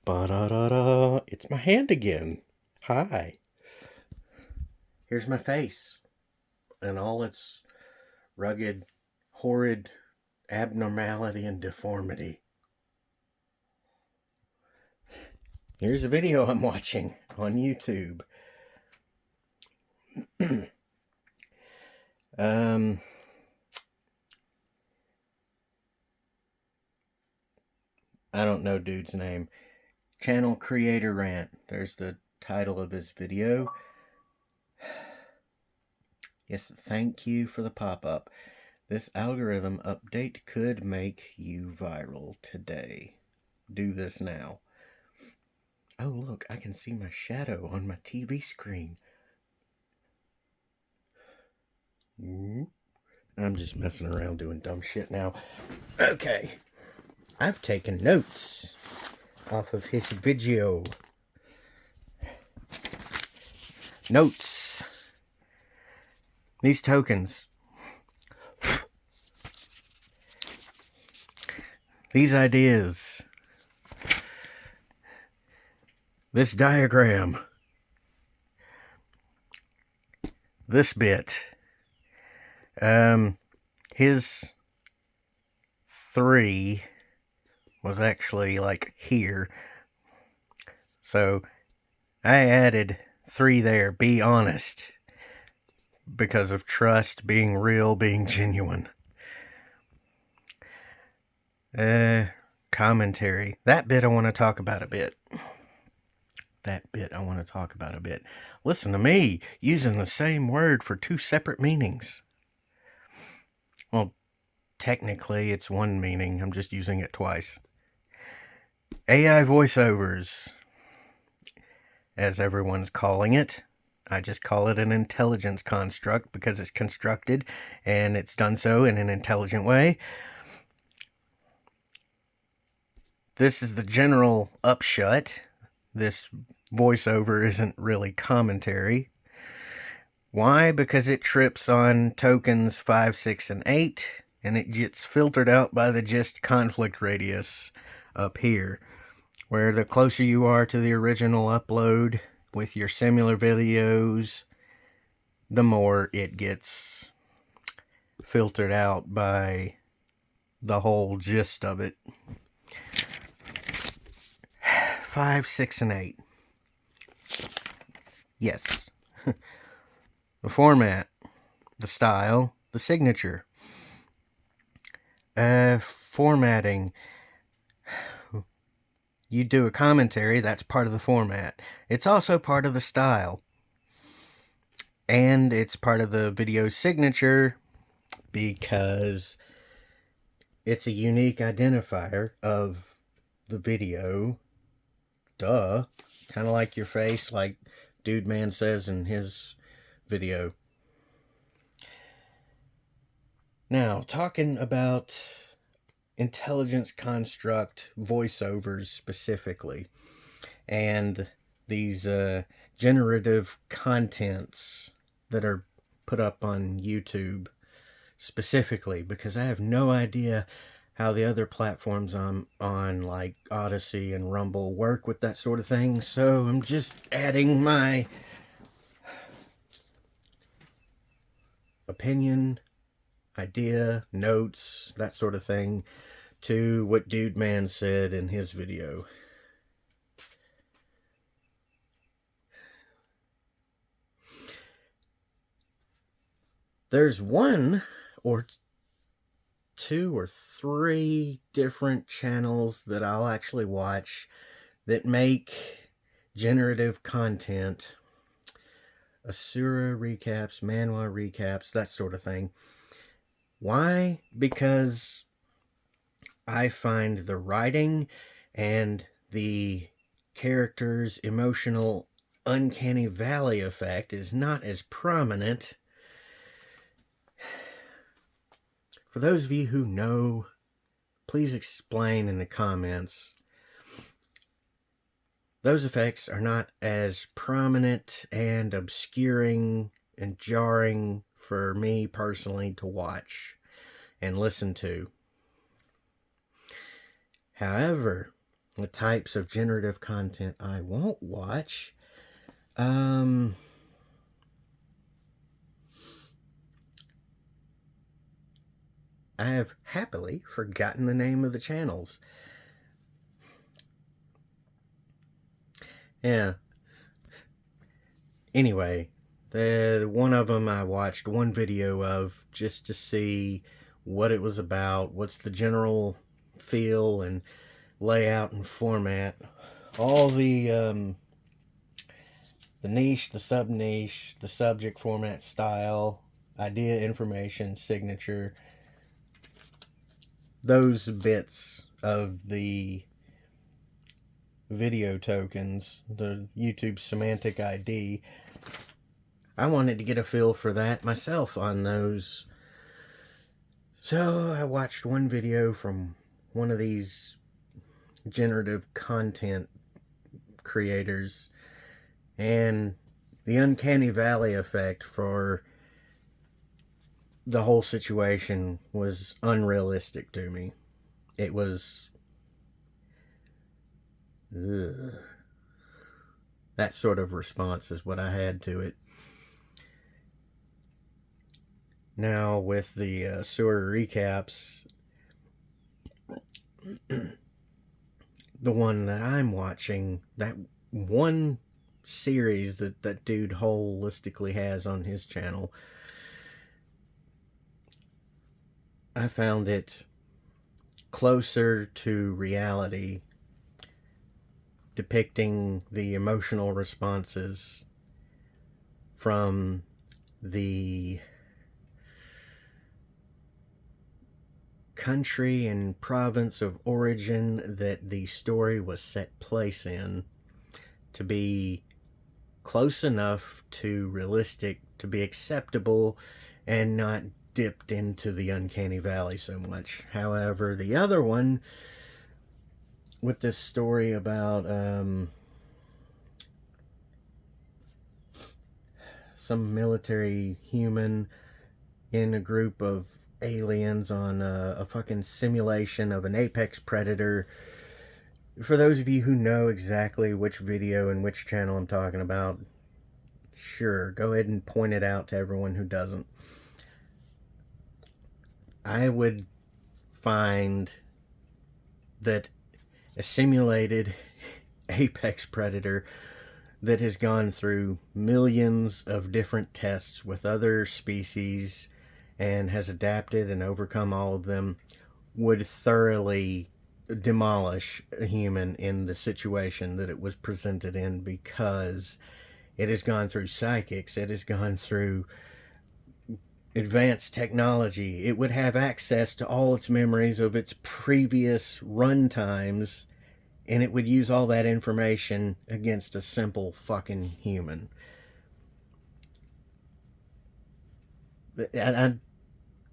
Ba-da-da-da. It's my hand again. Hi. Here's my face and all its rugged, horrid abnormality and deformity. Here's a video I'm watching on YouTube. I don't know dude's name. Channel Creator Rant. There's the title of his video. Yes, thank you for the pop-up. This algorithm update could make you viral today. Do this now. Oh, look, I can see my shadow on my TV screen. I'm just messing around doing dumb shit now. Okay. I've taken notes off of his video. Notes. These tokens. These ideas. This diagram. This bit. His 3 was actually like here. So I added 3 there. Be honest. Because of trust, being real, being genuine. Commentary. That bit I want to talk about a bit. Listen to me, using the same word for 2 separate meanings. Well, technically it's one meaning. I'm just using it twice. AI voiceovers, as everyone's calling it. I just call it an intelligence construct because it's constructed and it's done so in an intelligent way. This is the general upshot. This voiceover isn't really commentary. Why? Because it trips on tokens 5, 6, and 8, and it gets filtered out by the gist conflict radius up here, where the closer you are to the original upload with your similar videos, the more it gets filtered out by the whole gist of it. 5, 6, and 8. Yes. The format, the style, the signature. Formatting. You do a commentary, that's part of the format. It's also part of the style. And it's part of the video signature because it's a unique identifier of the video. Duh. Kind of like your face, like Dude Man says in his video. Now, talking about intelligence construct voiceovers specifically, and these generative contents that are put up on YouTube specifically, because I have no idea how the other platforms I'm on, like Odyssey and Rumble, work with that sort of thing. So I'm just adding my opinion, idea, notes, that sort of thing, to what Dude Man said in his video. There's 1 or 2 or 3 different channels that I'll actually watch that make generative content, Asura recaps, Manhwa recaps, that sort of thing. Why? Because I find the writing and the characters' emotional uncanny valley effect is not as prominent. For those of you who know, please explain in the comments. Those effects are not as prominent and obscuring and jarring for me personally to watch and listen to. However, the types of generative content I won't watch. I have happily forgotten the name of the channels. Yeah. Anyway, one of them I watched one video of just to see what it was about, what's the general feel and layout and format. All the niche, the sub-niche, the subject, format, style, idea, information, signature, those bits of the video tokens, the YouTube SEMANTIC I.D. I wanted to get a feel for that myself on those. So I watched one video from one of these generative content creators, and the uncanny valley effect for the whole situation was unrealistic to me. It was ugh. That sort of response is what I had to it. Now with the sewer recaps, the one that I'm watching, that one series that dude holistically has on his channel, I found it closer to reality, depicting the emotional responses from the country and province of origin that the story was set place in, to be close enough to realistic to be acceptable and not dipped into the uncanny valley so much. However, the other one with this story about some military human in a group of aliens on a fucking simulation of an apex predator. For those of you who know exactly which video and which channel I'm talking about, sure, go ahead and point it out to everyone who doesn't. I would find that a simulated apex predator that has gone through millions of different tests with other species and has adapted and overcome all of them would thoroughly demolish a human in the situation that it was presented in, because it has gone through psychics, it has gone through advanced technology. It would have access to all its memories of its previous run times, and it would use all that information against a simple fucking human. I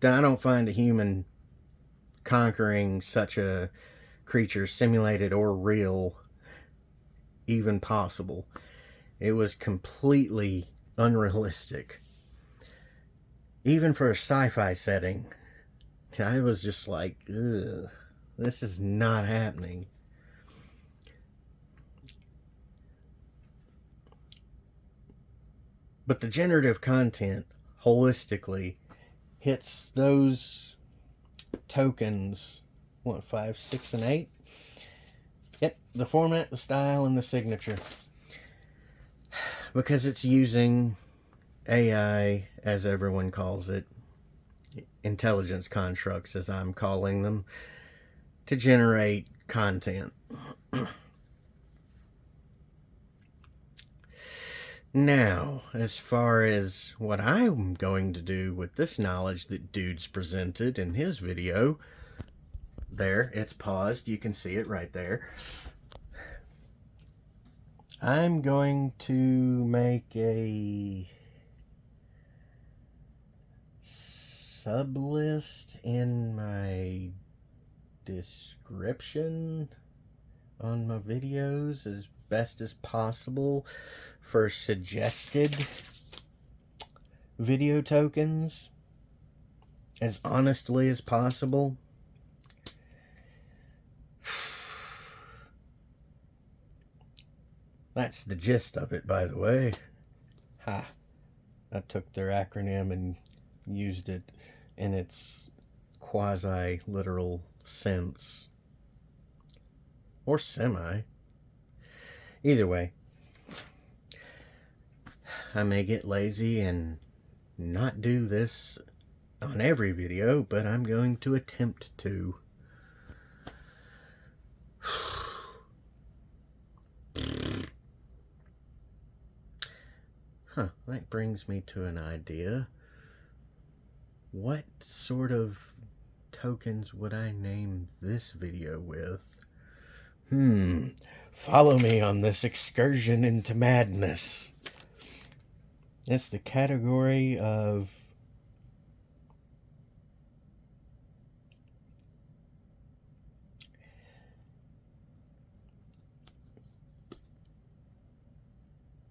don't find a human conquering such a creature, simulated or real, even possible. It was completely unrealistic. Even for a sci-fi setting, I was just like, ugh, this is not happening. But the generative content holistically hits those tokens, what, 5, 6, and 8? Yep, the format, the style, and the signature. Because it's using AI, as everyone calls it, intelligence constructs, as I'm calling them, to generate content. Now, as far as what I'm going to do with this knowledge that dude's presented in his video, there, it's paused, you can see it right there. I'm going to make a sublist in my description on my videos as best as possible for suggested video tokens, as honestly as possible. That's the gist of it, by the way. Ha! I took their acronym and used it in its quasi-literal sense. Or semi. Either way, I may get lazy and not do this on every video, but I'm going to attempt to. That brings me to an idea. What sort of tokens would I name this video with? Follow me on this excursion into madness. It's the category of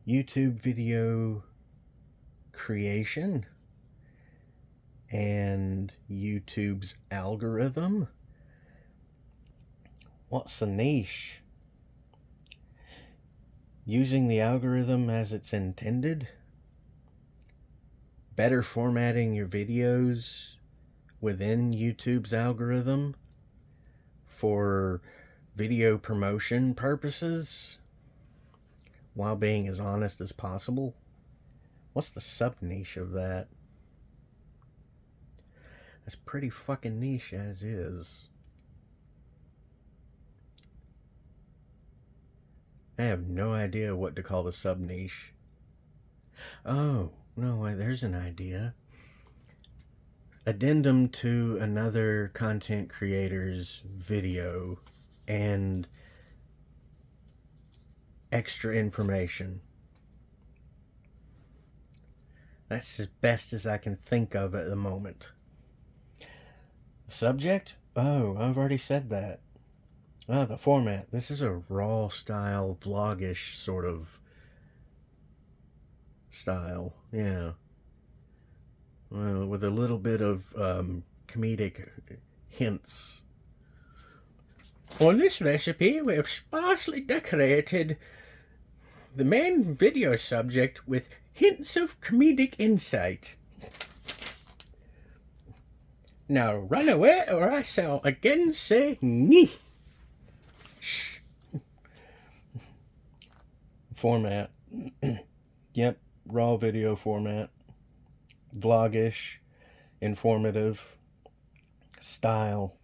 YouTube video creation and YouTube's algorithm. What's the niche? Using the algorithm as it's intended. Better formatting your videos within YouTube's algorithm for video promotion purposes while being as honest as possible. What's the sub niche of that? That's pretty fucking niche as is. I have no idea what to call the sub niche. Oh, no, there's an idea. Addendum to another content creator's video and extra information. That's as best as I can think of at the moment. Subject? Oh, I've already said that. The format. This is a raw style, vlogish sort of style. Yeah. Well, with a little bit of comedic hints. On this recipe, we have sparsely decorated the main video subject with hints of comedic insight. Now run away or I shall again say nee. Shh. Format. Yep, raw video format. Vlogish, informative, style.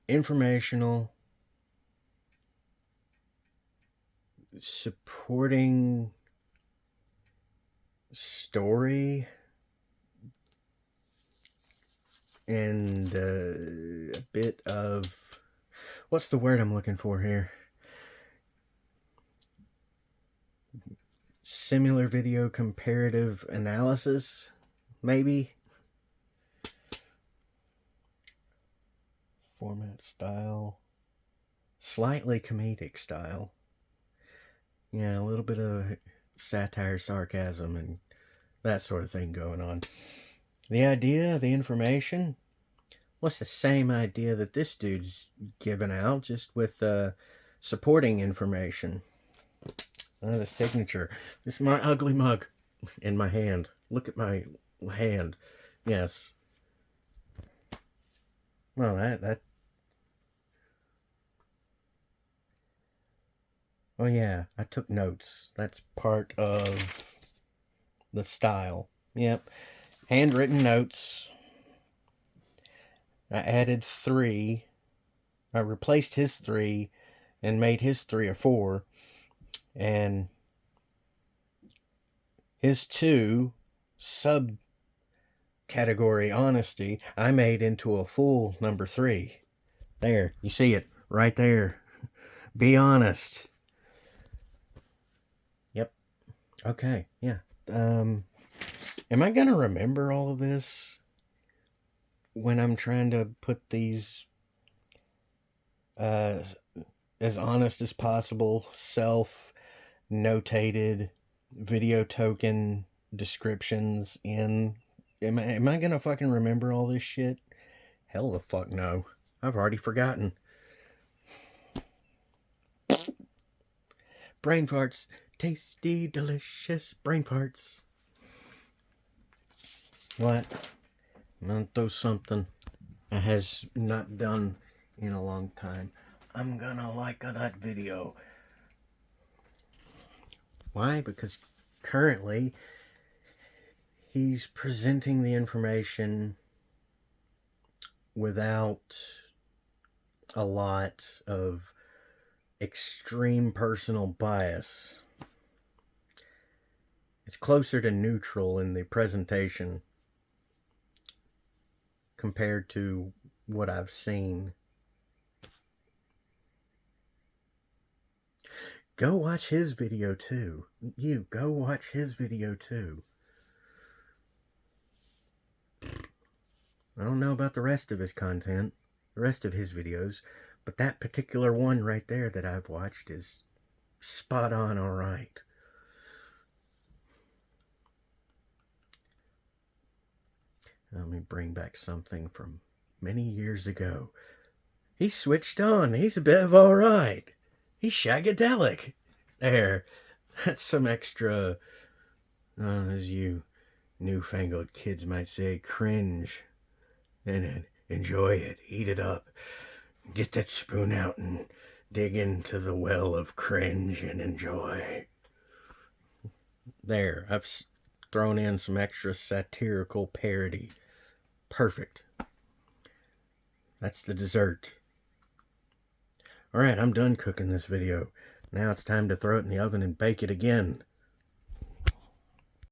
Informational, supporting story, and a bit of, what's the word I'm looking for here? Similar video comparative analysis, maybe. Format, style, slightly comedic style. Yeah, a little bit of satire, sarcasm, and that sort of thing going on. The idea, the information, what's the same idea that this dude's giving out, just with supporting information. The signature. This is my ugly mug in my hand. Look at my hand. Yes. Well, that. Oh yeah, I took notes. That's part of the style. Yep. Handwritten notes. I added 3. I replaced his 3 and made his 3 a 4. And his 2 subcategory honesty, I made into a full number 3. There, you see it right there. Be honest. Yep. Okay, yeah. Am I gonna remember all of this when I'm trying to put these as honest as possible, self-notated video token descriptions in? Am I gonna fucking remember all this shit? Hell the fuck no. I've already forgotten. brain farts. Tasty, delicious brain farts. What? I'm gonna throw something I has not done in a long time. I'm gonna like that video. Why? Because currently he's presenting the information without a lot of extreme personal bias. It's closer to neutral in the presentation compared to what I've seen. Go watch his video too. You, go watch his video too. I don't know about the rest of his content, the rest of his videos, but that particular one right there that I've watched is spot on alright. Let me bring back something from many years ago. He's switched on. He's a bit of alright. He's shagadelic. There. That's some extra, as you newfangled kids might say, cringe. And enjoy it. Eat it up. Get that spoon out and dig into the well of cringe and enjoy. There. I've thrown in some extra satirical parody. Perfect. That's the dessert. Alright, I'm done cooking this video. Now it's time to throw it in the oven and bake it again.